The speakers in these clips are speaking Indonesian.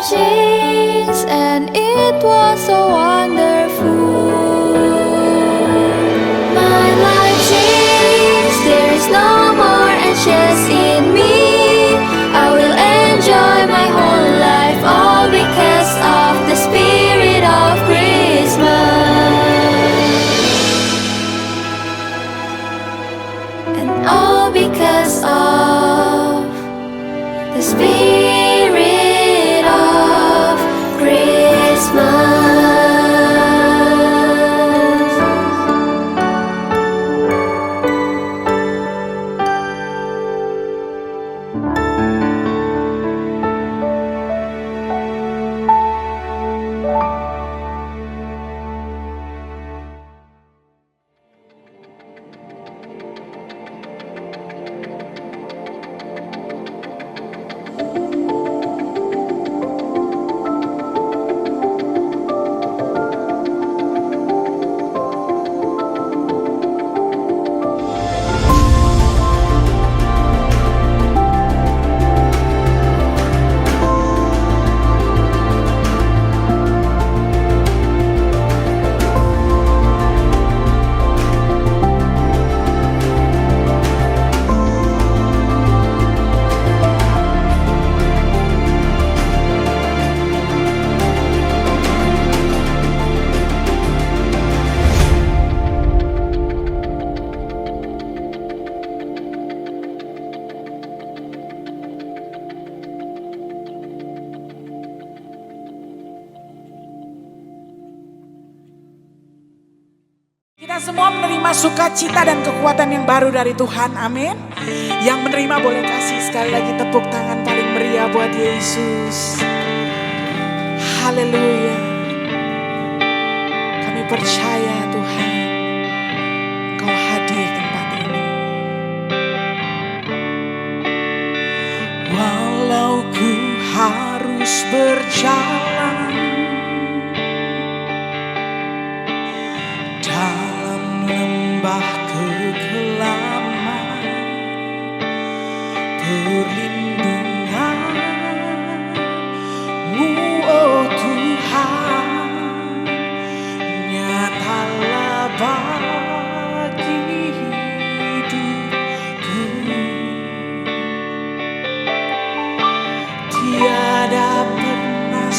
changed, and it was so wonderful. My life changed, there is no more anxious in me. I will enjoy my whole life, all because of the spirit of Christmas. And all because of the spirit of Christmas. Kita semua menerima sukacita dan kekuatan yang baru dari Tuhan, amin. Yang menerima boleh kasih sekali lagi tepuk tangan paling meriah buat Yesus. Haleluya. Kami percaya Tuhan, Engkau hadir tempat ini. Walau ku harus berjalan dalam lembah kekelaman, perlindungan-Mu, oh Tuhan, nyatalah bagi hidupku. Tiada pernah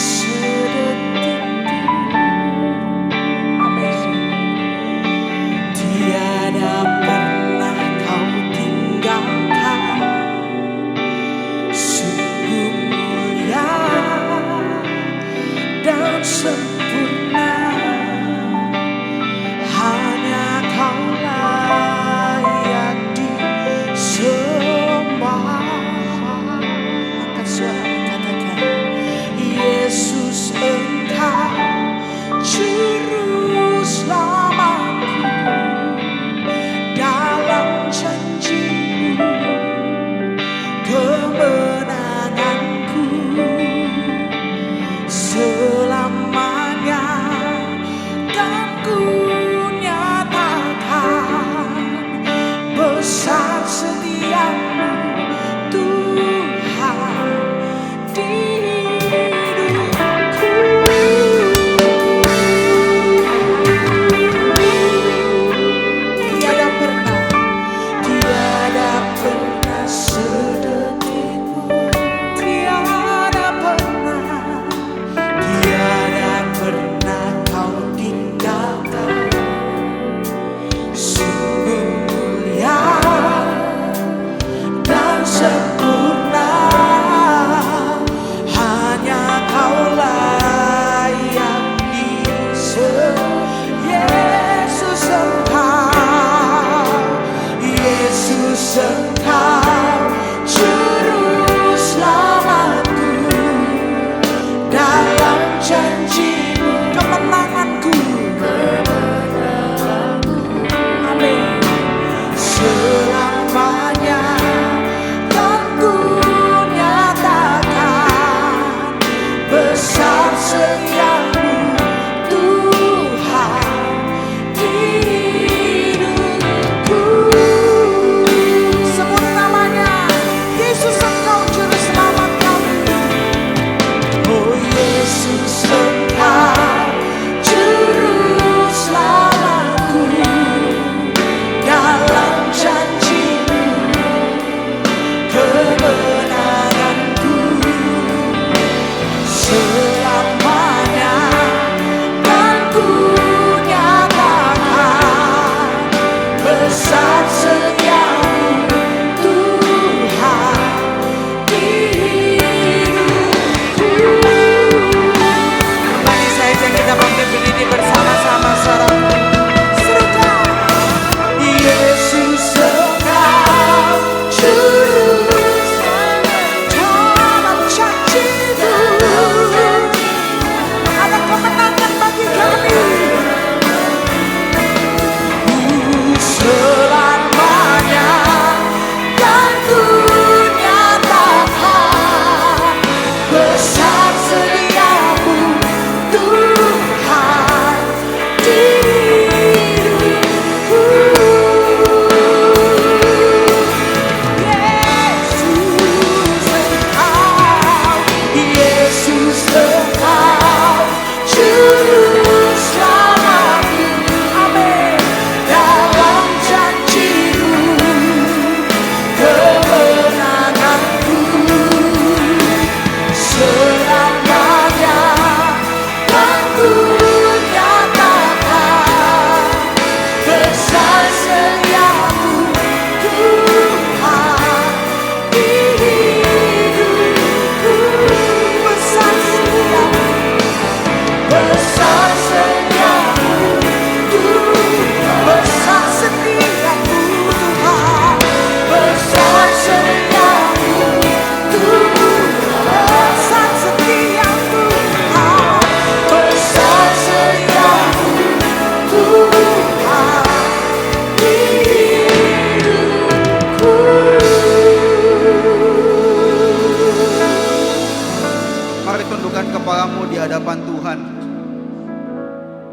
Mari tundukkan kepalamu di hadapan Tuhan.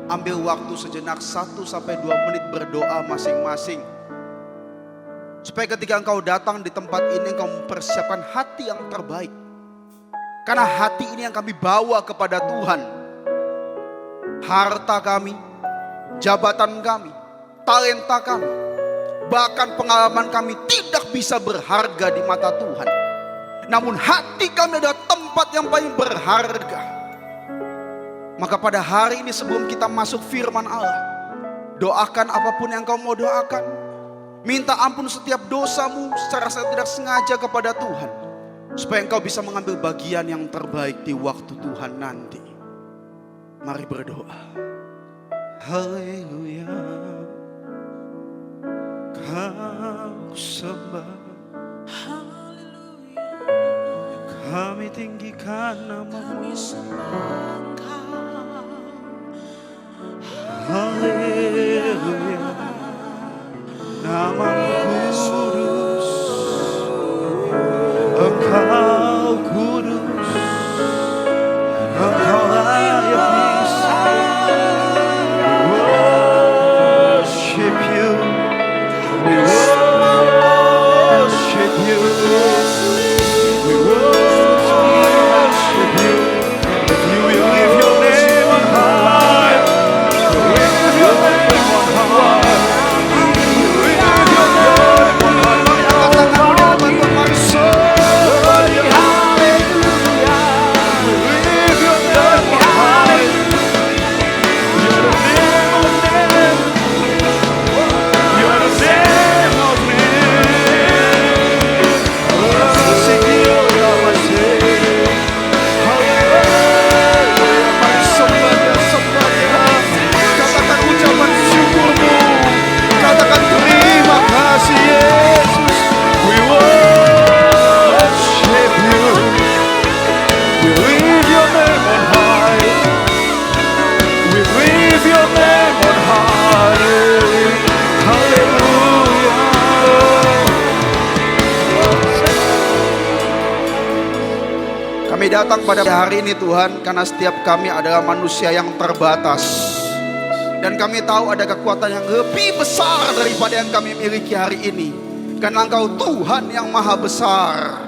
Ambil waktu sejenak 1-2 menit berdoa masing-masing. Supaya ketika engkau datang di tempat ini, engkau mempersiapkan hati yang terbaik. Karena hati ini yang kami bawa kepada Tuhan. Harta kami, jabatan kami, talenta kami, bahkan pengalaman kami tidak bisa berharga di mata Tuhan. Namun hati kami adalah tempat yang paling berharga. Maka pada hari ini sebelum kita masuk firman Allah, doakan apapun yang kau mau doakan. Minta ampun setiap dosamu secara tidak sengaja kepada Tuhan. Supaya engkau bisa mengambil bagian yang terbaik di waktu Tuhan nanti. Mari berdoa. Haleluya. Kau sembah. Haleluya. Kami tinggikan namamu. Haleluya. Namamu kudus. Engkau kudus. Engkau layak worship you. We worship you. We worship you. If you will lift your name on high. Lift your name on high. Lift your name on high. Mari somebody hallelujah. Lift your name on high. You're the name of name. You're the name of name. Sing you, hallelujah. Mari somebody. Katakan ucapan syukurmu. Katakan terima kasih Yesus. We worship you. We lift your name on high. We lift your name on high. Hallelujah. Kami datang pada hari ini Tuhan, karena setiap kami adalah manusia yang terbatas. Dan kami tahu ada kekuatan yang lebih besar daripada yang kami miliki hari ini. Karena Engkau Tuhan yang maha besar.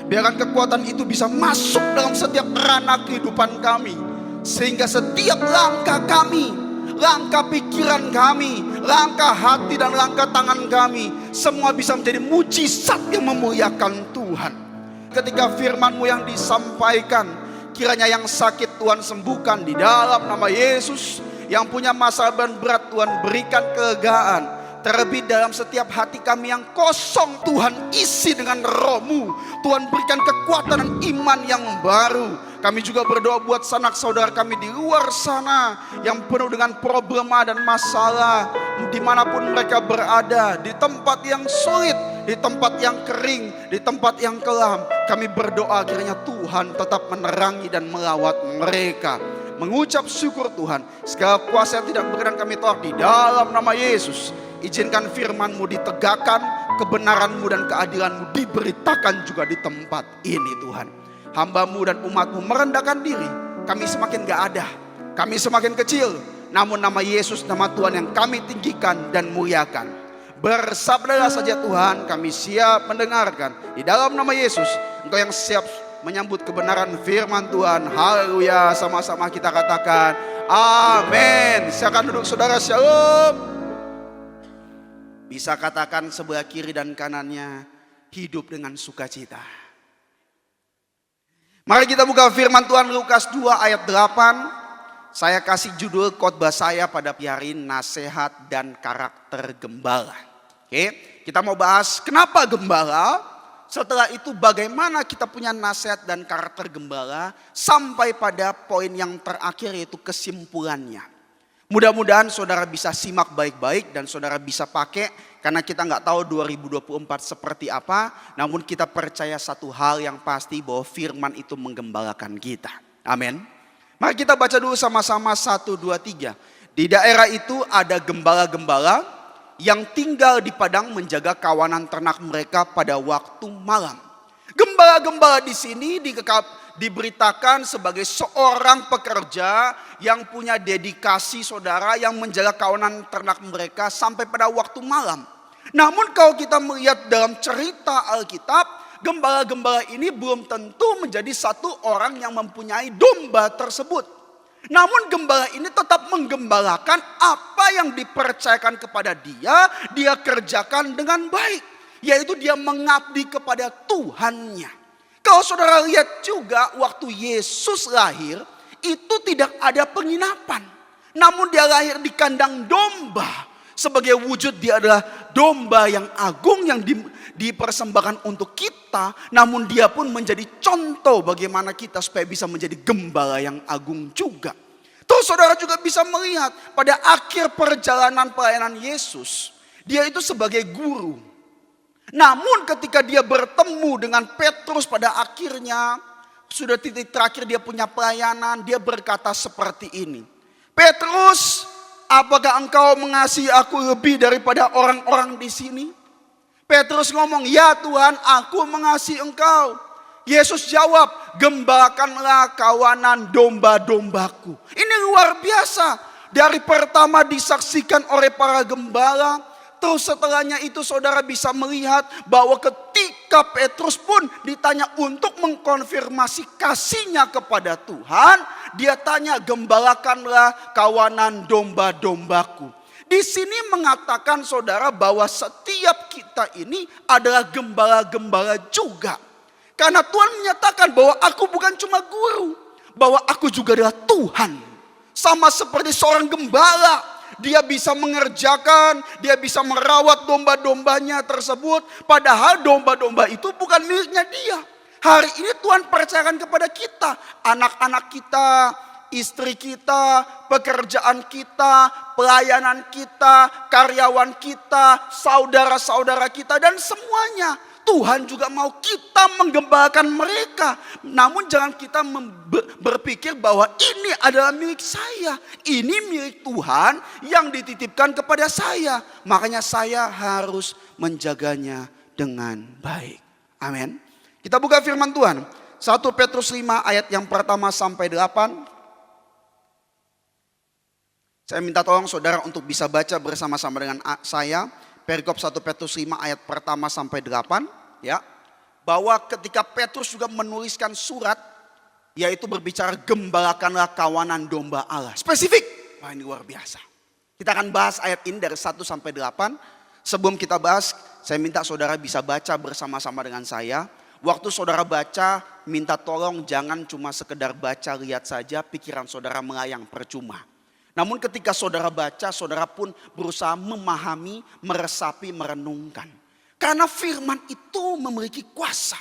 Biarkan kekuatan itu bisa masuk dalam setiap ranah kehidupan kami. Sehingga setiap langkah kami, langkah pikiran kami, langkah hati dan langkah tangan kami, semua bisa menjadi mujizat yang memuliakan Tuhan. Ketika firman-Mu yang disampaikan, kiranya yang sakit Tuhan sembuhkan di dalam nama Yesus. Yang punya masalah dan berat Tuhan berikan kelegaan. Terlebih dalam setiap hati kami yang kosong, Tuhan isi dengan Roh-Mu. Tuhan berikan kekuatan dan iman yang baru. Kami juga berdoa buat sanak saudara kami di luar sana yang penuh dengan problema dan masalah. Dimanapun mereka berada, di tempat yang sulit, di tempat yang kering, di tempat yang kelam, kami berdoa kiranya Tuhan tetap menerangi dan melawat mereka. Mengucap syukur Tuhan, segala kuasa yang tidak berkenan kami tolak di dalam nama Yesus. Izinkan firman-Mu ditegakkan, kebenaran-Mu dan keadilan-Mu diberitakan juga di tempat ini Tuhan. Hamba-Mu dan umat-Mu merendahkan diri, kami semakin gak ada, kami semakin kecil. Namun nama Yesus, nama Tuhan yang kami tinggikan dan muliakan. Bersabdalah saja Tuhan, kami siap mendengarkan. Di dalam nama Yesus, Engkau yang siap menyambut kebenaran firman Tuhan. Haleluya. Sama-sama kita katakan amin. Silakan duduk saudara, shalom. Bisa katakan sebelah kiri dan kanannya, hidup dengan sukacita. Mari kita buka firman Tuhan Lukas 2 ayat 8. Saya kasih judul khotbah saya pada hari ini, nasihat dan karakter gembala. Oke, kita mau bahas kenapa gembala. Setelah itu bagaimana kita punya nasihat dan karakter gembala. Sampai pada poin yang terakhir yaitu kesimpulannya. Mudah-mudahan saudara bisa simak baik-baik dan saudara bisa pakai. Karena kita nggak tahu 2024 seperti apa. Namun kita percaya satu hal yang pasti bahwa firman itu menggembalakan kita. Amin. Mari kita baca dulu sama-sama 1, 2, 3. Di daerah itu ada gembala-gembala yang tinggal di padang menjaga kawanan ternak mereka pada waktu malam. Gembala-gembala di sini diberitakan sebagai seorang pekerja yang punya dedikasi saudara, yang menjaga kawanan ternak mereka sampai pada waktu malam. Namun kalau kita melihat dalam cerita Alkitab, gembala-gembala ini belum tentu menjadi satu orang yang mempunyai domba tersebut. Namun gembala ini tetap menggembalakan apa yang dipercayakan kepada dia kerjakan dengan baik. Yaitu dia mengabdi kepada Tuhannya. Kalau saudara lihat juga waktu Yesus lahir, itu tidak ada penginapan. Namun dia lahir di kandang domba. Sebagai wujud dia adalah domba yang agung yang dipersembahkan untuk kita. Namun dia pun menjadi contoh bagaimana kita supaya bisa menjadi gembala yang agung juga. Terus saudara juga bisa melihat pada akhir perjalanan pelayanan Yesus, dia itu sebagai guru. Namun ketika dia bertemu dengan Petrus pada akhirnya, sudah titik terakhir dia punya pelayanan, dia berkata seperti ini. Petrus, apakah engkau mengasihi aku lebih daripada orang-orang di sini? Petrus ngomong, ya Tuhan, aku mengasihi engkau. Yesus jawab, gembalakanlah kawanan domba-dombaku. Ini luar biasa. Dari pertama disaksikan oleh para gembala, terus setelahnya itu saudara bisa melihat bahwa ketika Petrus pun ditanya untuk mengkonfirmasi kasihnya kepada Tuhan, dia tanya, gembalakanlah kawanan domba-dombaku. Di sini mengatakan saudara bahwa setiap kita ini adalah gembala-gembala juga. Karena Tuhan menyatakan bahwa aku bukan cuma guru, bahwa aku juga adalah Tuhan. Sama seperti seorang gembala. Dia bisa mengerjakan, dia bisa merawat domba-dombanya tersebut. Padahal domba-domba itu bukan miliknya dia. Hari ini Tuhan percayakan kepada kita. Anak-anak kita, istri kita, pekerjaan kita, pelayanan kita, karyawan kita, saudara-saudara kita dan semuanya. Tuhan juga mau kita menggembalakan mereka. Namun jangan kita berpikir bahwa ini adalah milik saya. Ini milik Tuhan yang dititipkan kepada saya. Makanya saya harus menjaganya dengan baik. Amin. Kita buka firman Tuhan. 1 Petrus 5 ayat yang pertama sampai 8. Saya minta tolong saudara untuk bisa baca bersama-sama dengan saya. Perikop 1 Petrus 5 ayat pertama sampai 8. Ya, bahwa ketika Petrus juga menuliskan surat, yaitu berbicara gembalakanlah kawanan domba Allah. Spesifik. Wah, ini luar biasa. Kita akan bahas ayat ini dari 1 sampai 8. Sebelum kita bahas, saya minta saudara bisa baca bersama-sama dengan saya. Waktu saudara baca, minta tolong jangan cuma sekedar baca lihat saja, pikiran saudara melayang percuma. Namun ketika saudara baca, saudara pun berusaha memahami, meresapi, merenungkan. Karena firman itu memiliki kuasa.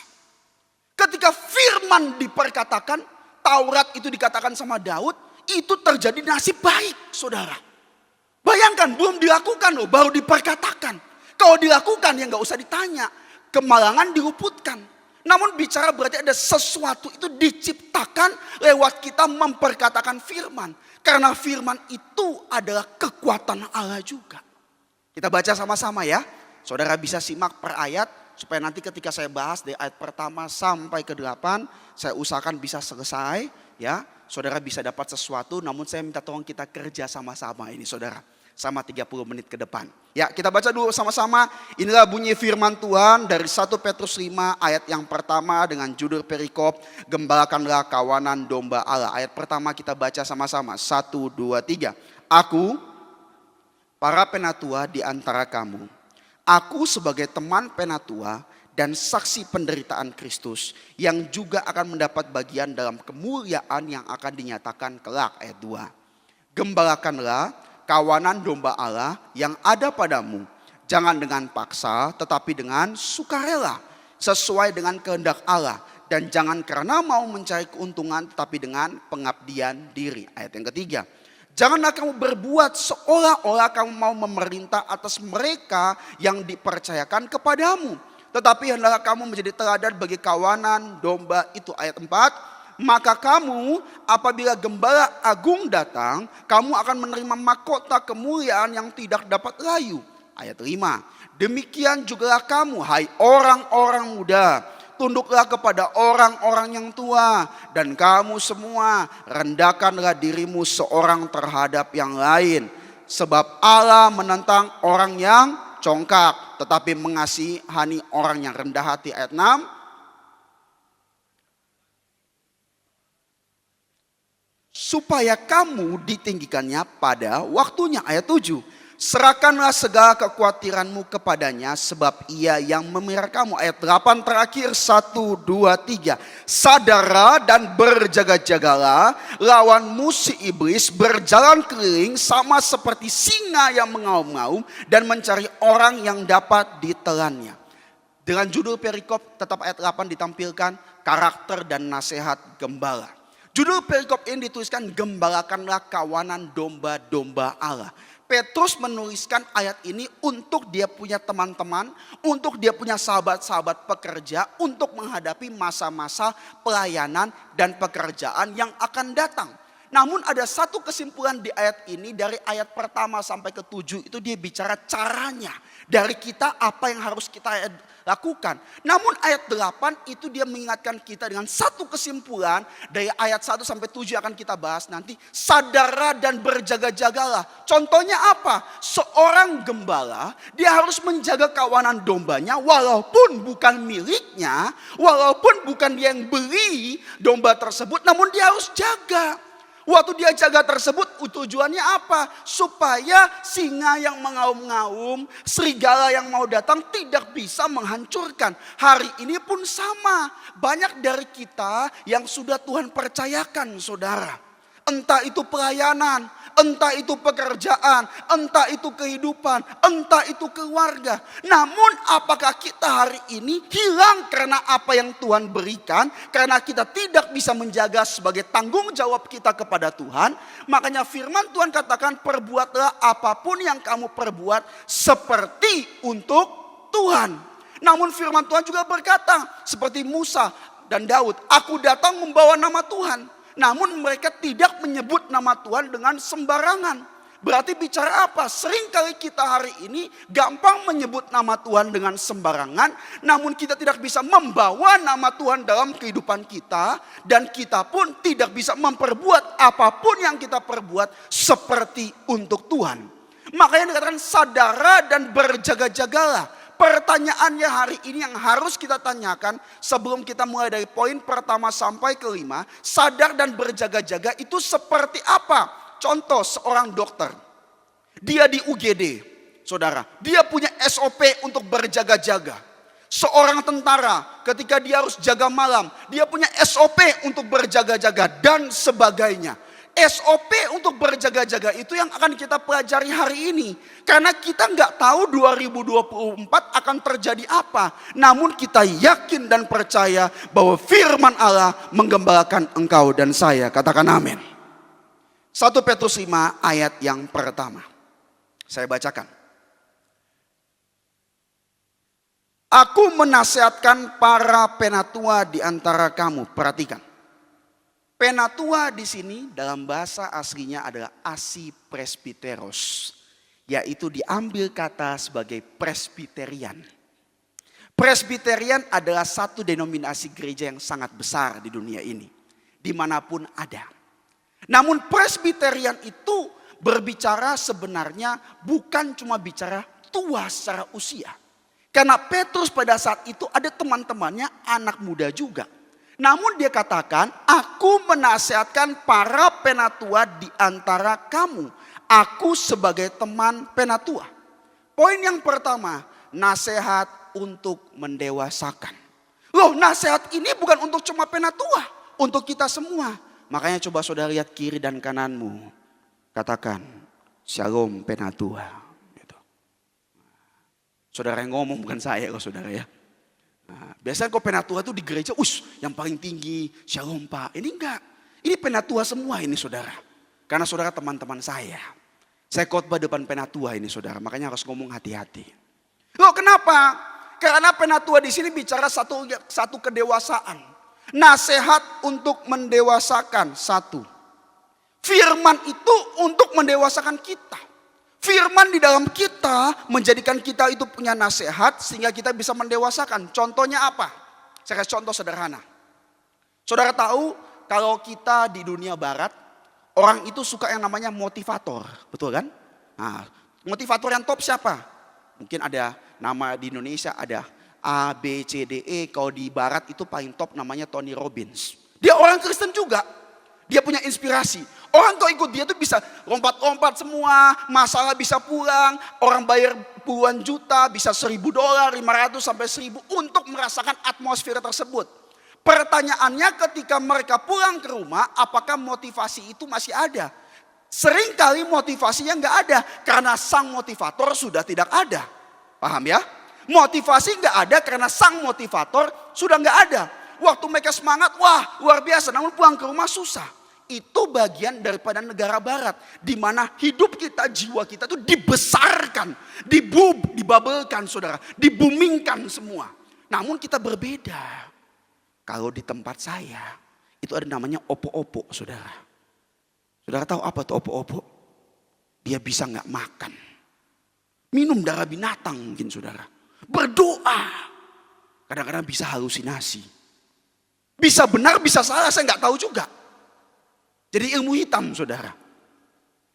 Ketika firman diperkatakan, Taurat itu dikatakan sama Daud, itu terjadi nasib baik saudara. Bayangkan belum dilakukan loh, baru diperkatakan. Kalau dilakukan ya gak usah ditanya, kemalangan diluputkan. Namun bicara berarti ada sesuatu itu diciptakan lewat kita memperkatakan firman. Karena firman itu adalah kekuatan Allah juga. Kita baca sama-sama ya. Saudara bisa simak per ayat supaya nanti ketika saya bahas dari ayat pertama sampai ke 8 saya usahakan bisa selesai ya. Saudara bisa dapat sesuatu, namun saya minta tolong kita kerja sama-sama ini saudara. Sama 30 menit ke depan. Ya, kita baca dulu sama-sama. Inilah bunyi firman Tuhan dari 1 Petrus 5 ayat yang pertama dengan judul perikop gembalakanlah kawanan domba Allah. Ayat pertama kita baca sama-sama. 1, 2, 3. Aku para penatua di antara kamu. Aku sebagai teman penatua dan saksi penderitaan Kristus yang juga akan mendapat bagian dalam kemuliaan yang akan dinyatakan kelak. Ayat 2. Gembalakanlah kawanan domba Allah yang ada padamu. Jangan dengan paksa tetapi dengan sukarela. Sesuai dengan kehendak Allah. Dan jangan karena mau mencari keuntungan tetapi dengan pengabdian diri. Ayat yang ketiga. Janganlah kamu berbuat seolah-olah kamu mau memerintah atas mereka yang dipercayakan kepadamu. Tetapi hendaklah kamu menjadi teladan bagi kawanan domba itu. Ayat 4. Maka kamu apabila gembala agung datang, kamu akan menerima mahkota kemuliaan yang tidak dapat layu. Ayat 5. Demikian jugalah kamu, hai orang-orang muda. tunduklah kepada orang-orang yang tua. Dan kamu semua rendahkanlah dirimu seorang terhadap yang lain. Sebab Allah menentang orang yang congkak, tetapi mengasihani orang yang rendah hati. Ayat 6. Supaya kamu ditinggikannya pada waktunya. Ayat 7. Serahkanlah segala kekhawatiranmu kepadanya, sebab ia yang memelihara kamu. Ayat 8 terakhir, 1, 2, 3. Sadarlah dan berjaga-jagalah, lawanmu si iblis berjalan keliling sama seperti singa yang mengaum-ngaum dan mencari orang yang dapat ditelannya. Dengan judul perikop tetap ayat 8 ditampilkan karakter dan nasihat gembala. Judul perikop ini dituliskan, gembalakanlah kawanan domba-domba Allah. Petrus menuliskan ayat ini untuk dia punya teman-teman, untuk dia punya sahabat-sahabat pekerja, untuk menghadapi masa-masa pelayanan dan pekerjaan yang akan datang. Namun ada satu kesimpulan di ayat ini, dari ayat pertama sampai ke-7 itu dia bicara caranya. Dari kita apa yang harus kita lakukan. Namun ayat 8 itu dia mengingatkan kita dengan satu kesimpulan dari ayat 1 sampai 7 akan kita bahas nanti. Sadarlah dan berjaga-jagalah. Contohnya apa? Seorang gembala dia harus menjaga kawanan dombanya walaupun bukan miliknya. Walaupun bukan dia yang beli domba tersebut, namun dia harus jaga. Waktu dia jaga tersebut tujuannya apa? Supaya singa yang mengaum-ngaum, serigala yang mau datang tidak bisa menghancurkan. Hari ini pun sama. Banyak dari kita yang sudah Tuhan percayakan, saudara. Entah itu pelayanan, entah itu pekerjaan, entah itu kehidupan, entah itu keluarga. Namun apakah kita hari ini hilang karena apa yang Tuhan berikan? Karena kita tidak bisa menjaga sebagai tanggung jawab kita kepada Tuhan. Makanya firman Tuhan katakan, perbuatlah apapun yang kamu perbuat seperti untuk Tuhan. Namun firman Tuhan juga berkata seperti Musa dan Daud, aku datang membawa nama Tuhan. Namun mereka tidak menyebut nama Tuhan dengan sembarangan. Berarti bicara apa? Seringkali kita hari ini gampang menyebut nama Tuhan dengan sembarangan. Namun kita tidak bisa membawa nama Tuhan dalam kehidupan kita. Dan kita pun tidak bisa memperbuat apapun yang kita perbuat seperti untuk Tuhan. Makanya dikatakan sadarlah dan berjaga-jagalah. Pertanyaannya hari ini yang harus kita tanyakan sebelum kita mulai dari poin pertama sampai kelima. Sadar dan berjaga-jaga itu seperti apa? Contoh seorang dokter. Dia di UGD, saudara. Dia punya SOP untuk berjaga-jaga. Seorang tentara ketika dia harus jaga malam. Dia punya SOP untuk berjaga-jaga dan sebagainya. SOP untuk berjaga-jaga itu yang akan kita pelajari hari ini. Karena kita nggak tahu 2024 akan terjadi apa. Namun kita yakin dan percaya bahwa firman Allah menggembalakan engkau dan saya. Katakan amin. 1 Petrus 5 ayat yang pertama. Saya bacakan. Aku menasihatkan para penatua di antara kamu. Perhatikan. Penatua di sini dalam bahasa aslinya adalah asipresbiteros, yaitu diambil kata sebagai presbiterian. Presbiterian adalah satu denominasi gereja yang sangat besar di dunia ini, dimanapun ada. Namun presbiterian itu berbicara sebenarnya bukan cuma bicara tua secara usia. Karena Petrus pada saat itu ada teman-temannya anak muda juga. Namun dia katakan, aku menasihatkan para penatua di antara kamu. Aku sebagai teman penatua. Poin yang pertama, nasihat untuk mendewasakan. Loh, nasihat ini bukan untuk cuma penatua, untuk kita semua. Makanya coba saudara lihat kiri dan kananmu. Katakan, shalom penatua. Gitu. Saudara yang ngomong bukan saya loh saudara ya. Nah, biasanya kok penatua itu di gereja, yang paling tinggi, shalom pak. Ini enggak, ini penatua semua ini saudara. Karena saudara teman-teman saya. Saya khotbah depan penatua ini saudara, makanya harus ngomong hati-hati. Loh kenapa? Karena penatua di sini bicara satu kedewasaan. Nasihat untuk mendewasakan, satu. Firman itu untuk mendewasakan kita. Firman di dalam kita menjadikan kita itu punya nasihat sehingga kita bisa mendewasakan. Contohnya apa? Saya kasih contoh sederhana. Saudara tahu kalau kita di dunia barat, orang itu suka yang namanya motivator. Betul kan? Nah, motivator yang top siapa? Mungkin ada nama di Indonesia ada A, B, C, D, E. Kalau di barat itu paling top namanya Tony Robbins. Dia orang Kristen juga. Dia punya inspirasi. Orang kalau ikut dia tuh bisa lompat-lompat semua. Masalah bisa pulang. Orang bayar puluhan juta, bisa $1.000, 500 sampai 1.000 untuk merasakan atmosfer tersebut. Pertanyaannya ketika mereka pulang ke rumah, apakah motivasi itu masih ada? Seringkali motivasinya nggak ada karena sang motivator sudah tidak ada. Paham ya? Motivasi nggak ada karena sang motivator sudah nggak ada. Waktu mereka semangat, wah luar biasa. Namun pulang ke rumah susah. Itu bagian daripada negara barat. Di mana hidup kita, jiwa kita itu dibesarkan. Dibabelkan saudara. Dibumingkan semua. Namun kita berbeda. Kalau di tempat saya, itu ada namanya opo-opo saudara. Saudara tahu apa itu opo-opo? Dia bisa gak makan. Minum darah binatang mungkin saudara. Berdoa. Kadang-kadang bisa halusinasi. Bisa benar, bisa salah, saya gak tahu juga. Jadi ilmu hitam saudara.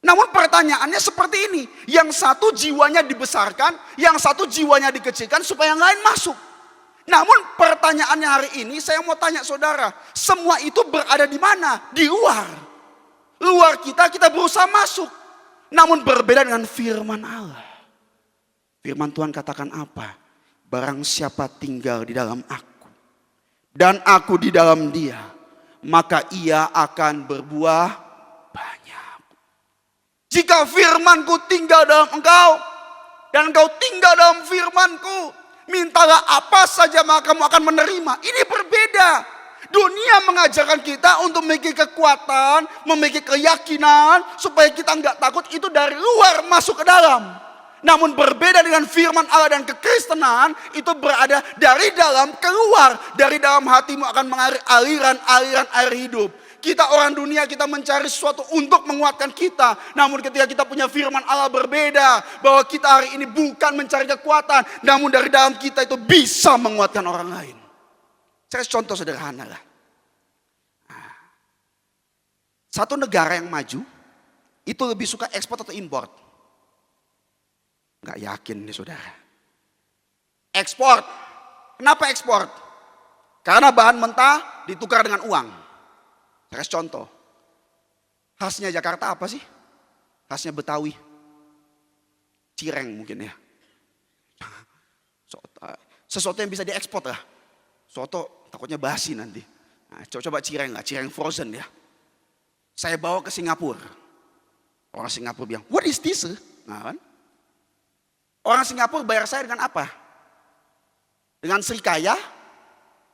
Namun pertanyaannya seperti ini. Yang satu jiwanya dibesarkan, yang satu jiwanya dikecilkan supaya yang lain masuk. Namun pertanyaannya hari ini saya mau tanya saudara. Semua itu berada di mana? Di luar. Luar kita berusaha masuk. Namun berbeda dengan firman Allah. Firman Tuhan katakan apa? Barang siapa tinggal di dalam aku. Dan aku di dalam dia. Maka ia akan berbuah banyak. Jika firmanku tinggal dalam engkau. Dan engkau tinggal dalam firmanku. Mintalah apa saja maka kamu akan menerima. Ini berbeda. Dunia mengajarkan kita untuk memiliki kekuatan. Memiliki keyakinan. Supaya kita enggak takut. Itu dari luar masuk ke dalam. Namun berbeda dengan firman Allah dan kekristenan, itu berada dari dalam keluar. Dari dalam hatimu akan mengalir aliran-aliran air hidup. Kita orang dunia, kita mencari sesuatu untuk menguatkan kita. Namun ketika kita punya firman Allah berbeda. Bahwa kita hari ini bukan mencari kekuatan. Namun dari dalam kita itu bisa menguatkan orang lain. Saya kasih contoh sederhana lah. Satu negara yang maju, itu lebih suka ekspor atau import? Gak yakin nih saudara. Ekspor. Kenapa ekspor? Karena bahan mentah ditukar dengan uang. Saya kasih contoh. Khasnya Jakarta apa sih? Khasnya Betawi. Cireng mungkin ya. Sesuatu yang bisa diekspor lah. Soto takutnya basi nanti. Nah, coba cireng lah, cireng frozen ya. Saya bawa ke Singapura. Orang Singapura bilang, what is this? Nah kan? Orang Singapura bayar saya dengan apa? Dengan Srikaya?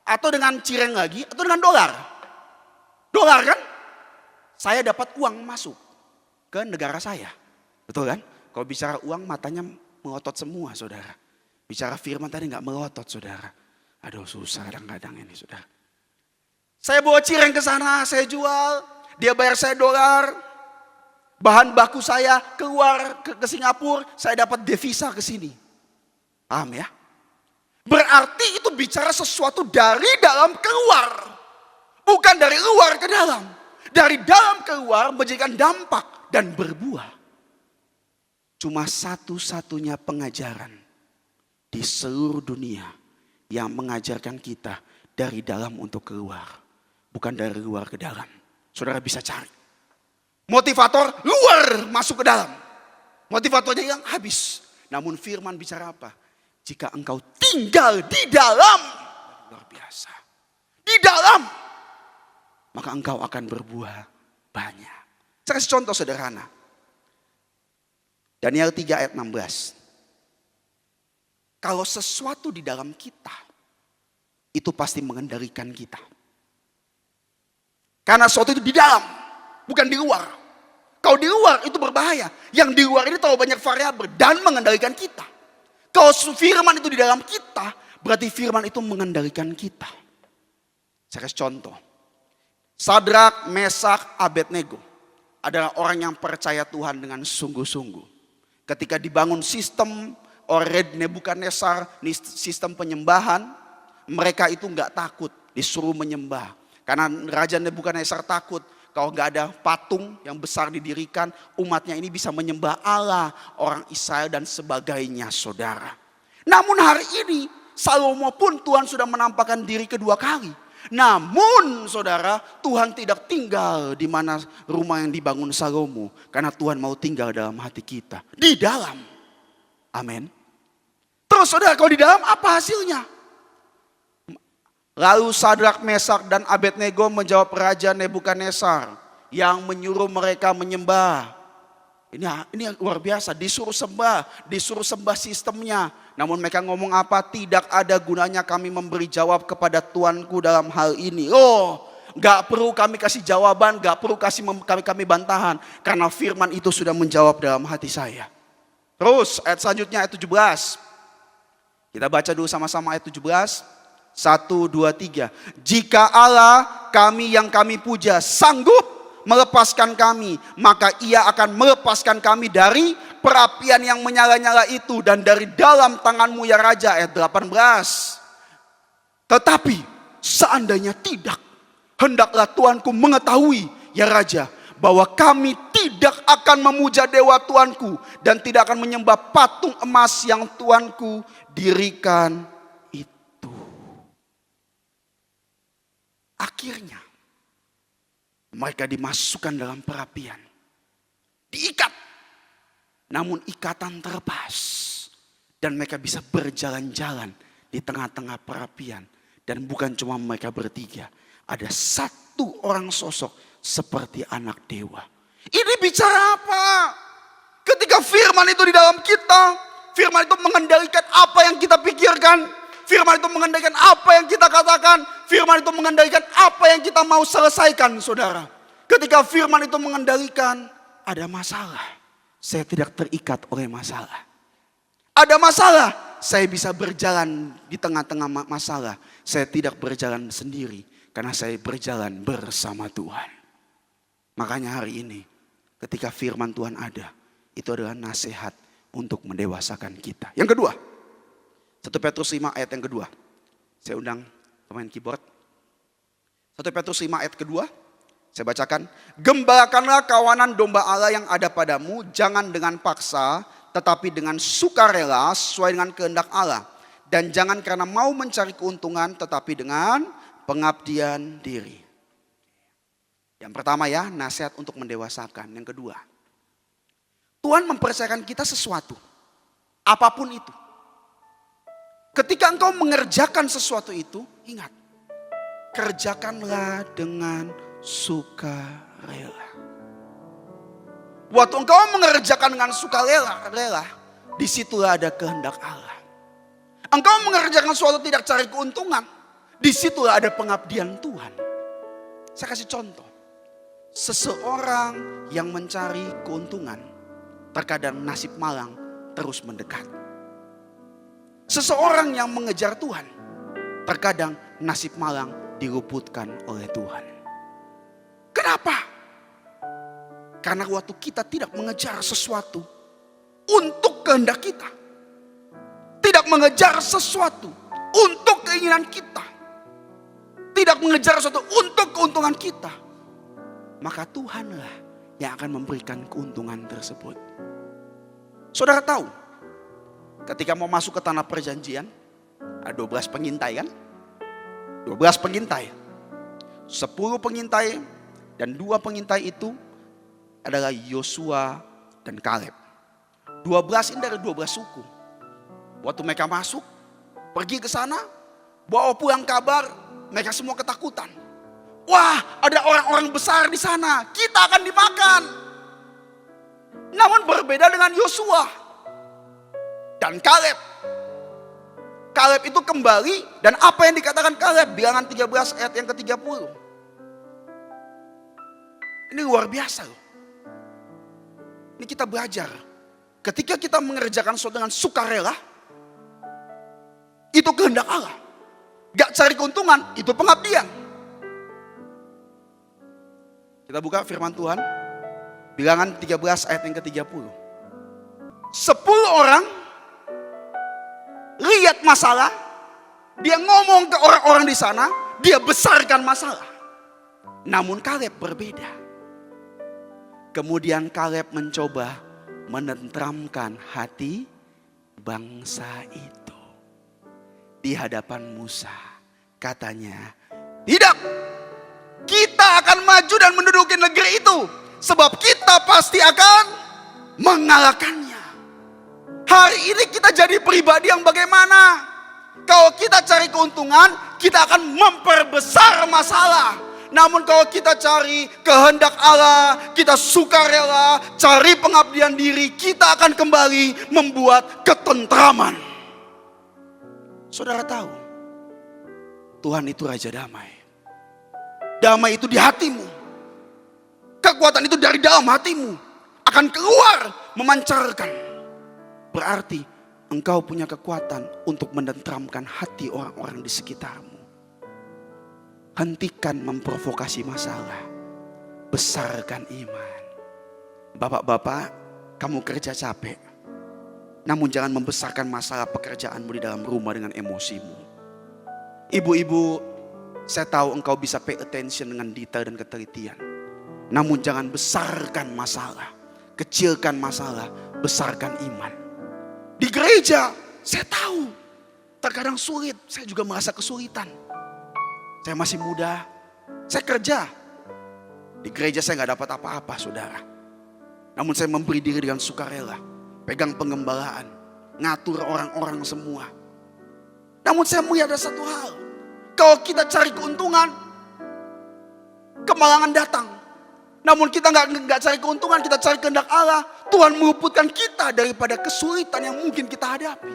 Atau dengan cireng lagi? Atau dengan dolar? Dolar kan? Saya dapat uang masuk ke negara saya. Betul kan? Kalau bicara uang matanya melotot semua saudara. Bicara firman tadi gak melotot saudara. Aduh susah kadang-kadang ini saudara. Saya bawa cireng ke sana, saya jual. Dia bayar saya dolar. Bahan baku saya keluar ke Singapura, saya dapat devisa ke sini. Paham ya? Berarti itu bicara sesuatu dari dalam keluar. Bukan dari luar ke dalam. Dari dalam keluar menjadikan dampak dan berbuah. Cuma satu-satunya pengajaran di seluruh dunia yang mengajarkan kita dari dalam untuk keluar. Bukan dari luar ke dalam. Saudara bisa cari. Motivator luar masuk ke dalam. Motivatornya yang habis. Namun firman bicara apa? Jika engkau tinggal di dalam. Luar biasa. Di dalam. Maka engkau akan berbuah banyak. Saya kasih contoh sederhana. Daniel 3 ayat 16. Kalau sesuatu di dalam kita. Itu pasti mengendalikan kita. Karena sesuatu itu di dalam. Bukan di luar. Kalau di luar itu berbahaya. Yang di luar ini terlalu banyak variabel dan mengendalikan kita. Kalau firman itu di dalam kita, berarti firman itu mengendalikan kita. Saya kasih contoh. Sadrak, Mesak, Abednego adalah orang yang percaya Tuhan dengan sungguh-sungguh. Ketika dibangun sistem oleh Nebukadnezar, sistem penyembahan, mereka itu nggak takut disuruh menyembah. Karena Raja Nebukadnezar takut kalau nggak ada patung yang besar didirikan, umatnya ini bisa menyembah Allah, orang Israel dan sebagainya, saudara. Namun hari ini Salomo pun Tuhan sudah menampakkan diri kedua kali. Namun saudara, Tuhan tidak tinggal di mana rumah yang dibangun Salomo. Karena Tuhan mau tinggal dalam hati kita. Di dalam. Amin. Terus saudara, kalau di dalam apa hasilnya? Lalu Sadrak, Mesak dan Abednego menjawab Raja Nebukadnezar yang menyuruh mereka menyembah. Ini yang luar biasa, disuruh sembah sistemnya. Namun mereka ngomong apa? Tidak ada gunanya kami memberi jawab kepada Tuanku dalam hal ini. Oh, gak perlu kami kasih jawaban, gak perlu kasih kami bantahan. Karena firman itu sudah menjawab dalam hati saya. Terus ayat selanjutnya ayat 17. Kita baca dulu sama-sama ayat 17. 1, 2, 3. Jika Allah kami yang kami puja sanggup melepaskan kami, maka ia akan melepaskan kami dari perapian yang menyala-nyala itu dan dari dalam tanganmu ya Raja. Ayat 18. Tetapi seandainya tidak, hendaklah Tuanku mengetahui ya Raja, bahwa kami tidak akan memuja dewa Tuanku dan tidak akan menyembah patung emas yang Tuanku dirikan itu. Akhirnya mereka dimasukkan dalam perapian. Diikat. Namun ikatan terlepas. Dan mereka bisa berjalan-jalan di tengah-tengah perapian. Dan bukan cuma mereka bertiga. Ada satu orang sosok seperti anak dewa. Ini bicara apa? Ketika firman itu di dalam kita. Firman itu mengendalikan apa yang kita pikirkan. Firman itu mengendalikan apa yang kita katakan. Firman itu mengendalikan apa yang kita mau selesaikan, saudara. Ketika firman itu mengendalikan, ada masalah. Saya tidak terikat oleh masalah. Ada masalah, saya bisa berjalan di tengah-tengah masalah. Saya tidak berjalan sendiri, karena saya berjalan bersama Tuhan. Makanya hari ini, ketika firman Tuhan ada, itu adalah nasihat untuk mendewasakan kita. Yang kedua, 1 Petrus 5 ayat yang kedua. Saya undang pemain keyboard. 1 Petrus 5 ayat kedua. Saya bacakan. Gembalakanlah kawanan domba Allah yang ada padamu. Jangan dengan paksa, tetapi dengan sukarela sesuai dengan kehendak Allah. Dan jangan karena mau mencari keuntungan, tetapi dengan pengabdian diri. Yang pertama ya, nasihat untuk mendewasakan. Yang kedua, Tuhan mempercayakan kita sesuatu. Apapun itu. Ketika engkau mengerjakan sesuatu itu, ingat. Kerjakanlah dengan sukarela. Waktu engkau mengerjakan dengan sukarela, disitulah ada kehendak Allah. Engkau mengerjakan sesuatu tidak cari keuntungan, disitulah ada pengabdian Tuhan. Saya kasih contoh. Seseorang yang mencari keuntungan, terkadang nasib malang terus mendekat. Seseorang yang mengejar Tuhan, terkadang nasib malang diluputkan oleh Tuhan. Kenapa? Karena waktu kita tidak mengejar sesuatu untuk kehendak kita, tidak mengejar sesuatu untuk keinginan kita, tidak mengejar sesuatu untuk keuntungan kita, maka Tuhanlah yang akan memberikan keuntungan tersebut. Saudara tahu, ketika mau masuk ke tanah perjanjian, ada 12 pengintai kan? 12 pengintai. 10 pengintai dan 2 pengintai itu adalah Yosua dan Kaleb. 12 ini dari 12 suku. Waktu mereka masuk, pergi ke sana, bawa pulang kabar, mereka semua ketakutan. Wah, ada orang-orang besar di sana, kita akan dimakan. Namun berbeda dengan Yosua dan Kaleb. Kaleb itu kembali dan apa yang dikatakan Kaleb? Bilangan 13 ayat yang ke-30. Ini luar biasa loh. Ini kita belajar. Ketika kita mengerjakan sesuatu dengan sukarela, itu kehendak Allah. Gak cari keuntungan, itu pengabdian. Kita buka firman Tuhan. Bilangan 13 ayat yang ke-30. 10 orang lihat masalah, Dia ngomong ke orang-orang di sana, dia besarkan masalah. Namun Kaleb berbeda. Kemudian Kaleb mencoba menenteramkan hati bangsa itu. Di hadapan Musa, katanya, tidak, kita akan maju dan menduduki negeri itu. Sebab kita pasti akan mengalahkannya. Hari ini kita jadi pribadi yang bagaimana? Kalau kita cari keuntungan, kita akan memperbesar masalah. Namun kalau kita cari kehendak Allah, kita sukarela, cari pengabdian diri, kita akan kembali membuat ketentraman. Saudara tahu, Tuhan itu Raja Damai. Damai itu di hatimu. Kekuatan itu dari dalam hatimu akan keluar memancarkan. Berarti engkau punya kekuatan untuk menenteramkan hati orang-orang di sekitarmu. Hentikan memprovokasi masalah. Besarkan iman. Bapak-bapak, kamu kerja capek. Namun jangan membesarkan masalah pekerjaanmu di dalam rumah dengan emosimu. Ibu-ibu, saya tahu engkau bisa pay attention dengan detail dan ketelitian. Namun jangan besarkan masalah. Kecilkan masalah, besarkan iman. Di gereja, saya tahu terkadang sulit. Saya juga merasa kesulitan. Saya masih muda, saya kerja. Di gereja saya gak dapat apa-apa, saudara. Namun saya memberi diri dengan sukarela. Pegang pengembalaan, ngatur orang-orang semua. Namun saya melihat ada satu hal. Kalau kita cari keuntungan, kemalangan datang. Namun kita nggak cari keuntungan, kita cari kehendak Allah. Tuhan meluputkan kita daripada kesulitan yang mungkin kita hadapi.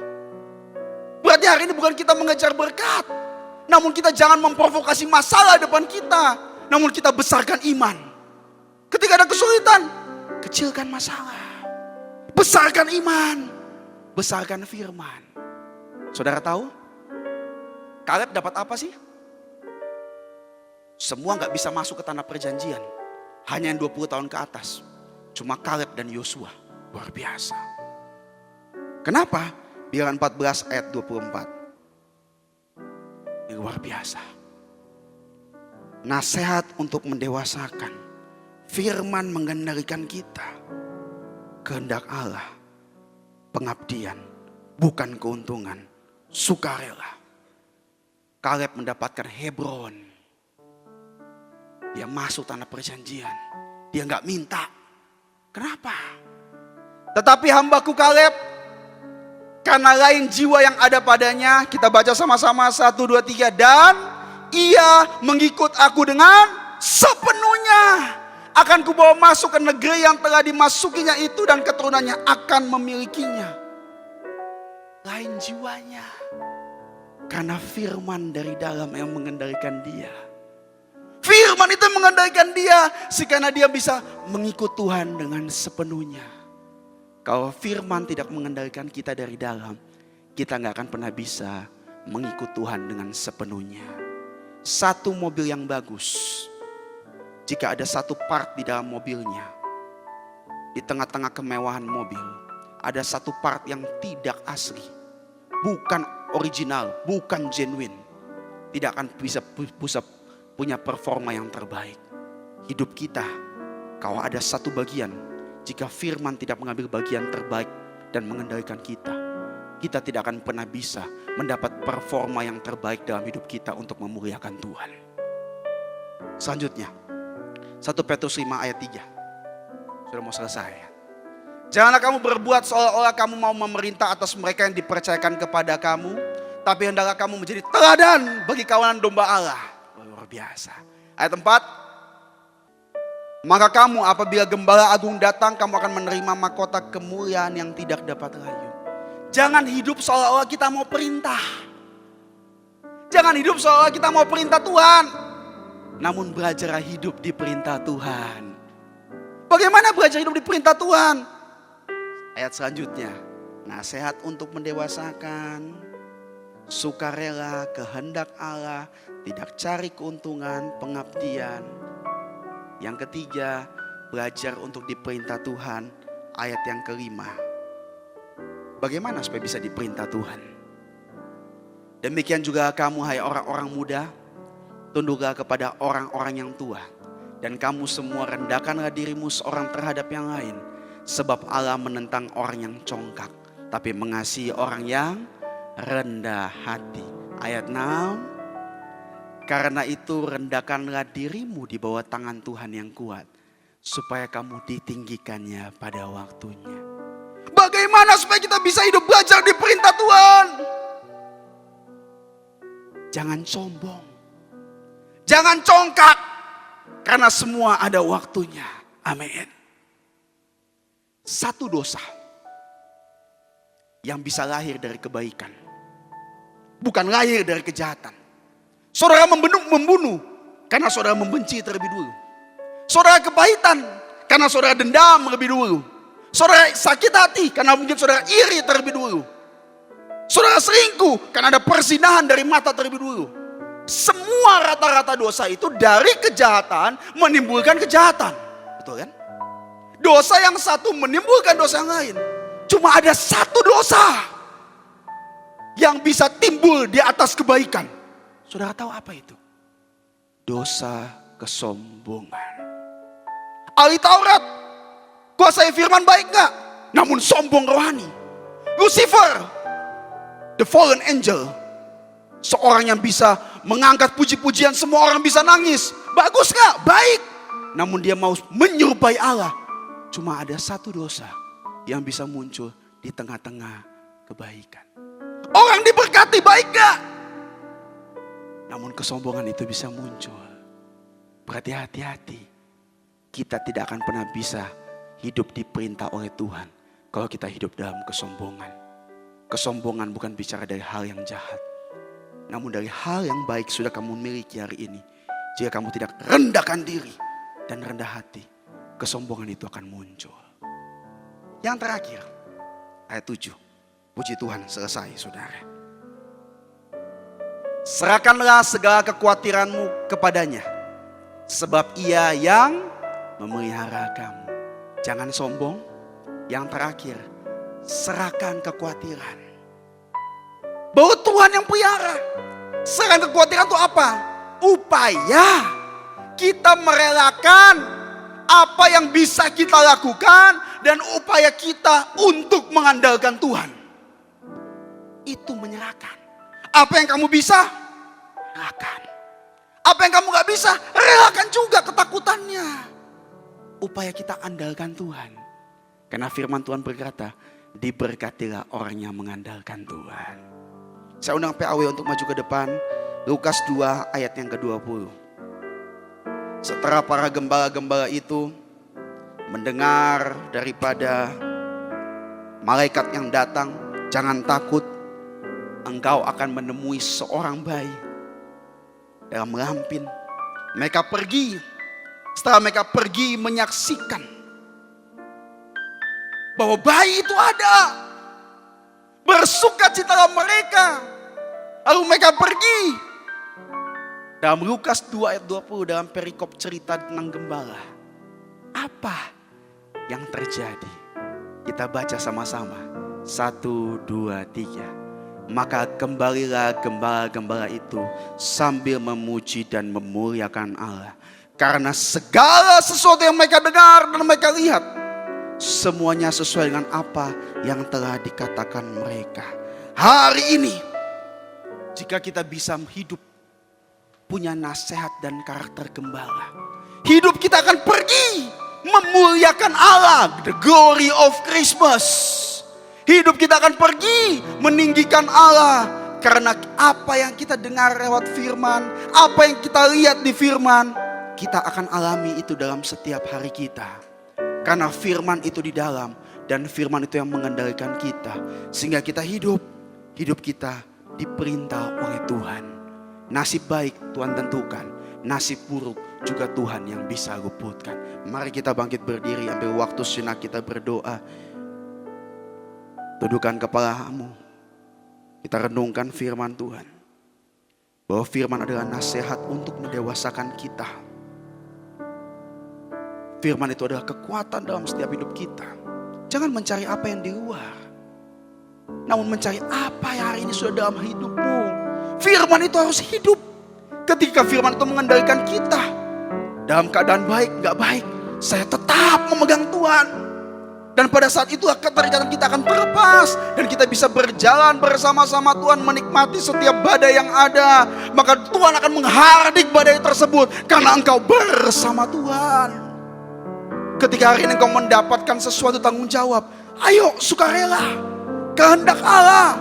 Berarti hari ini bukan kita mengejar berkat. Namun kita jangan memprovokasi masalah depan kita. Namun kita besarkan iman. Ketika ada kesulitan, kecilkan masalah. Besarkan iman. Besarkan firman. Saudara tahu? Kaleb dapat apa sih? Semua gak bisa masuk ke tanah perjanjian. Hanya yang 20 tahun ke atas. Cuma Kaleb dan Yosua. Luar biasa. Kenapa? Bilangan 14 ayat 24. Ini luar biasa. Nasihat untuk mendewasakan. Firman mengendalikan kita. Kehendak Allah. Pengabdian. Bukan keuntungan. Sukarela. Kaleb mendapatkan Hebron. Dia masuk tanah perjanjian. Dia gak minta. Kenapa? Tetapi hambaku Kaleb, karena lain jiwa yang ada padanya, kita baca sama-sama 1, 2, 3. Dan ia mengikut aku dengan sepenuhnya. Akan kubawa masuk ke negeri yang telah dimasukinya itu, dan keturunannya akan memilikinya. Lain jiwanya. Karena firman dari dalam yang mengendalikan dia. Firman itu mengendalikan dia. Karena dia bisa mengikut Tuhan dengan sepenuhnya. Kalau firman tidak mengendalikan kita dari dalam, kita gak akan pernah bisa mengikut Tuhan dengan sepenuhnya. Satu mobil yang bagus, jika ada satu part di dalam mobilnya, di tengah-tengah kemewahan mobil, ada satu part yang tidak asli, bukan original, bukan genuine, tidak akan bisa punya performa yang terbaik. Hidup kita, kalau ada satu bagian, jika firman tidak mengambil bagian terbaik dan mengendalikan kita, kita tidak akan pernah bisa mendapat performa yang terbaik dalam hidup kita untuk memuliakan Tuhan. Selanjutnya, 1 Petrus 5 ayat 3. Sudah mau selesai. Janganlah kamu berbuat seolah-olah kamu mau memerintah atas mereka yang dipercayakan kepada kamu, tapi hendaklah kamu menjadi teladan bagi kawanan domba Allah. Luar biasa. Ayat 4. Maka kamu apabila gembala agung datang, kamu akan menerima mahkota kemuliaan yang tidak dapat layu. Jangan hidup seolah-olah kita mau perintah. Jangan hidup seolah-olah kita mau perintah Tuhan. Namun belajar hidup di perintah Tuhan. Bagaimana belajar hidup di perintah Tuhan? Ayat selanjutnya. Nasihat untuk mendewasakan. Sukarela, kehendak Allah. Tidak cari keuntungan, pengabdian. Yang ketiga, belajar untuk diperintah Tuhan. Ayat yang kelima. Bagaimana supaya bisa diperintah Tuhan? Demikian juga kamu hai orang-orang muda, tunduklah kepada orang-orang yang tua. Dan kamu semua rendahkanlah dirimu seorang terhadap yang lain. Sebab Allah menentang orang yang congkak, tapi mengasihi orang yang rendah hati. Ayat 6. Karena itu rendahkanlah dirimu di bawah tangan Tuhan yang kuat, supaya kamu ditinggikannya pada waktunya. Bagaimana supaya kita bisa hidup belajar di perintah Tuhan? Jangan sombong. Jangan congkak. Karena semua ada waktunya. Amin. Satu dosa yang bisa lahir dari kebaikan, bukan lahir dari kejahatan. Saudara membunuh karena saudara membenci terlebih dulu. Saudara kepahitan karena saudara dendam terlebih dulu. Saudara sakit hati karena mungkin saudara iri terlebih dulu. Saudara selingkuh karena ada persinahan dari mata terlebih dulu. Semua rata-rata dosa itu dari kejahatan menimbulkan kejahatan. Betul kan? Dosa yang satu menimbulkan dosa yang lain. Cuma ada satu dosa yang bisa timbul di atas kebaikan. Saudara tahu apa itu? Dosa kesombongan. Ahli Taurat, kuasai firman baik gak? Namun sombong rohani. Lucifer, the fallen angel, seorang yang bisa mengangkat puji-pujian, semua orang bisa nangis. Bagus gak? Baik. Namun dia mau menyerupai Allah. Cuma ada satu dosa yang bisa muncul di tengah-tengah kebaikan. Orang diberkati baik gak? Namun kesombongan itu bisa muncul. Berarti hati-hati. Kita tidak akan pernah bisa hidup diperintah oleh Tuhan kalau kita hidup dalam kesombongan. Kesombongan bukan bicara dari hal yang jahat, namun dari hal yang baik sudah kamu miliki hari ini. Jika kamu tidak rendahkan diri dan rendah hati, kesombongan itu akan muncul. Yang terakhir, ayat 7. Puji Tuhan, selesai saudara. Serahkanlah segala kekhawatiranmu kepadanya, sebab ia yang memelihara kamu. Jangan sombong. Yang terakhir, serahkan kekhawatiran. Bahwa Tuhan yang pelihara. Serahkan kekhawatiran itu apa? Upaya kita merelakan apa yang bisa kita lakukan dan upaya kita untuk mengandalkan Tuhan. Itu menyerahkan. Apa yang kamu bisa, relakan. Apa yang kamu gak bisa, relakan juga ketakutannya. Upaya kita andalkan Tuhan. Karena firman Tuhan berkata, diberkatilah orang yang mengandalkan Tuhan. Saya undang PAW untuk maju ke depan. Lukas 2 ayat yang ke-20. Setelah para gembala-gembala itu mendengar daripada malaikat yang datang, jangan takut, engkau akan menemui seorang bayi dalam lampin. Mereka pergi. Setelah mereka pergi menyaksikan bahwa bayi itu ada, bersukacitalah mereka. Lalu mereka pergi. Dalam Lukas 2 ayat 20, dalam perikop cerita tentang gembala, apa yang terjadi? Kita baca sama-sama. 1, 2, 3. Maka kembalilah gembala-gembala itu sambil memuji dan memuliakan Allah. Karena segala sesuatu yang mereka dengar dan mereka lihat, semuanya sesuai dengan apa yang telah dikatakan mereka. Hari ini, jika kita bisa hidup punya nasihat dan karakter gembala, hidup kita akan pergi memuliakan Allah. The glory of Christmas. Hidup kita akan pergi meninggikan Allah. Karena apa yang kita dengar lewat firman, apa yang kita lihat di firman, kita akan alami itu dalam setiap hari kita. Karena firman itu di dalam, dan firman itu yang mengendalikan kita. Sehingga kita hidup kita diperintah oleh Tuhan. Nasib baik Tuhan tentukan, nasib buruk juga Tuhan yang bisa luputkan. Mari kita bangkit berdiri, ambil waktu sejenak kita berdoa. Tundukkan kepalamu. Kita renungkan firman Tuhan. Bahwa firman adalah nasihat untuk mendewasakan kita. Firman itu adalah kekuatan dalam setiap hidup kita. Jangan mencari apa yang di luar, namun mencari apa yang hari ini sudah dalam hidupmu. Firman itu harus hidup. Ketika firman itu mengendalikan kita, dalam keadaan baik, gak baik, saya tetap memegang Tuhan. Dan pada saat itu keterikatan kita akan terlepas. Dan kita bisa berjalan bersama-sama Tuhan, menikmati setiap badai yang ada. Maka Tuhan akan menghardik badai tersebut, karena engkau bersama Tuhan. Ketika hari ini engkau mendapatkan sesuatu tanggung jawab, ayo sukarela, kehendak Allah.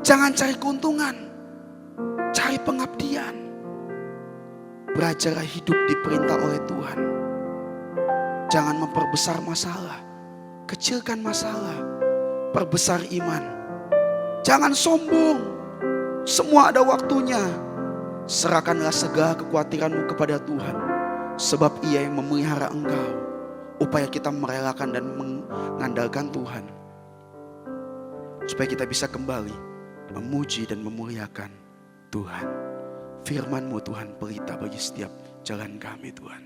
Jangan cari keuntungan, cari pengabdian. Belajarlah hidup diperintah oleh Tuhan. Jangan memperbesar masalah, kecilkan masalah, perbesar iman. Jangan sombong, semua ada waktunya. Serahkanlah segala kekhawatiranmu kepada Tuhan, sebab Ia yang memelihara engkau. Upaya kita merelakan dan mengandalkan Tuhan, supaya kita bisa kembali memuji dan memuliakan Tuhan. Firman-Mu Tuhan pelita bagi setiap jalan kami Tuhan.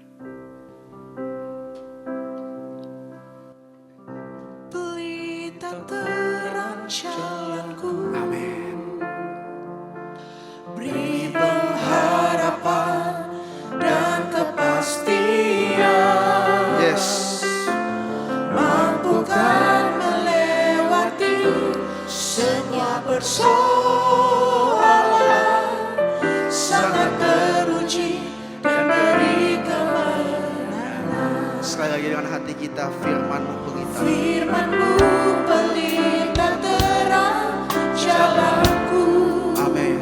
Pelita terang jalanku, Amin. beri pengharapan dan kepastian. Yes. Mampukan melewati semua persoalan, sangat teruji dan beri kemenangan. Sekali lagi dengan hati kita, firman-Mu pelita. Firman-Mu pelita terang jalanku, Amin.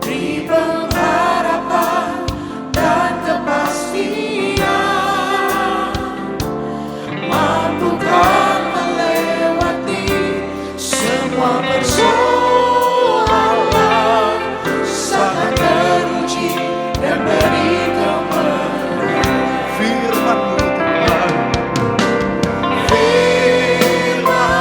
beri pengharapan dan kepastian. Mampukan melewati semua persoalan, sangat teruji dan beri kemenangan. Firman-Mu Tuhan. Firman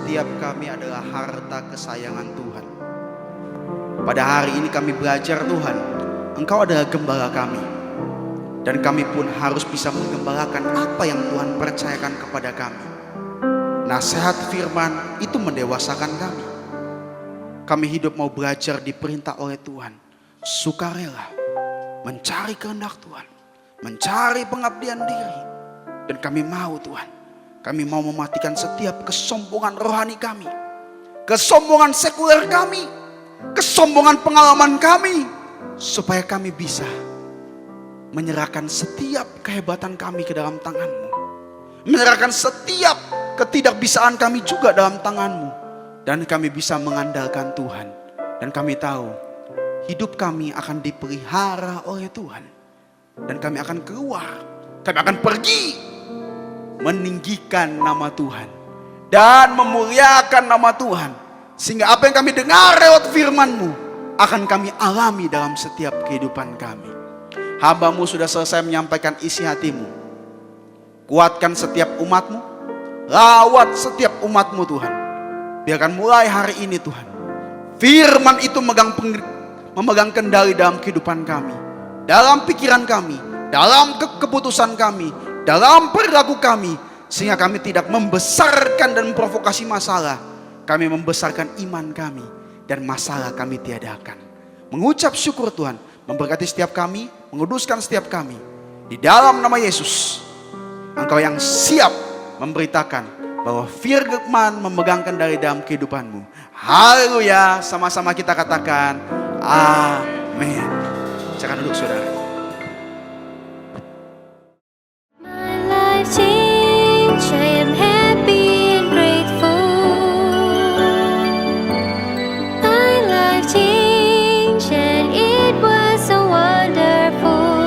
setiap kami adalah harta kesayangan Tuhan. Pada hari ini kami belajar Tuhan, Engkau adalah gembala kami. Dan kami pun harus bisa menggembalakan apa yang Tuhan percayakan kepada kami. Nasihat firman itu mendewasakan kami. Kami hidup mau belajar diperintah oleh Tuhan, sukarela, mencari kehendak Tuhan, mencari pengabdian diri. Dan kami mau Tuhan, kami mau mematikan setiap kesombongan rohani kami, kesombongan sekuler kami, kesombongan pengalaman kami, supaya kami bisa menyerahkan setiap kehebatan kami ke dalam tangan-Mu. Menyerahkan setiap ketidakbisaan kami juga dalam tangan-Mu. Dan kami bisa mengandalkan Tuhan. Dan kami tahu hidup kami akan dipelihara oleh Tuhan. Dan kami akan keluar, kami akan pergi meninggikan nama Tuhan dan memuliakan nama Tuhan. Sehingga apa yang kami dengar lewat firman-Mu akan kami alami dalam setiap kehidupan kami. Hamba-Mu sudah selesai menyampaikan isi hati-Mu. Kuatkan setiap umat-Mu, rawat setiap umat-Mu Tuhan. Biarkan mulai hari ini Tuhan, firman itu memegang kendali dalam kehidupan kami, dalam pikiran kami, dalam keputusan kami, dalam perilaku kami. Sehingga kami tidak membesarkan dan memprovokasi masalah. Kami membesarkan iman kami dan masalah kami tiadakan. Mengucap syukur Tuhan, memberkati setiap kami, menguduskan setiap kami. Di dalam nama Yesus, Engkau yang siap memberitakan bahwa firman memegang kendali dalam kehidupan-Mu. Haleluya, sama-sama kita katakan amin. Silakan duduk saudara. My life changed, I am happy and grateful. My life changed and it was so wonderful.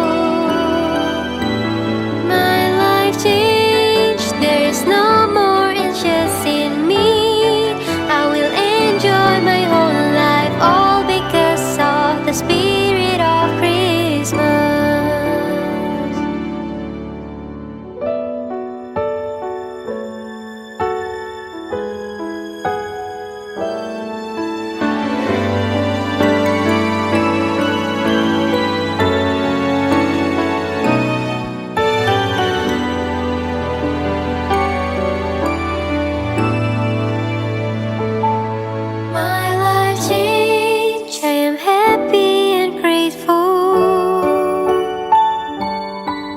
My life changed, there is no more anxious in me. I will enjoy my whole life all because of the spirit of Christmas. My life changed, I am happy and grateful.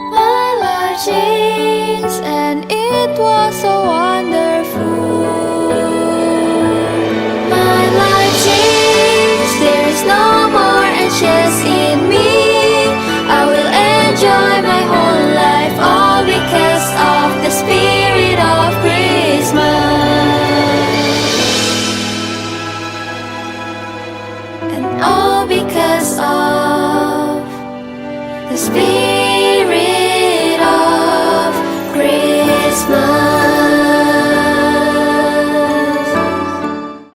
My life changed and it was so wonderful. My life changed, there is no more anxious in me. I will enjoy my whole life all because of the spirit of Christmas. And all because of the spirit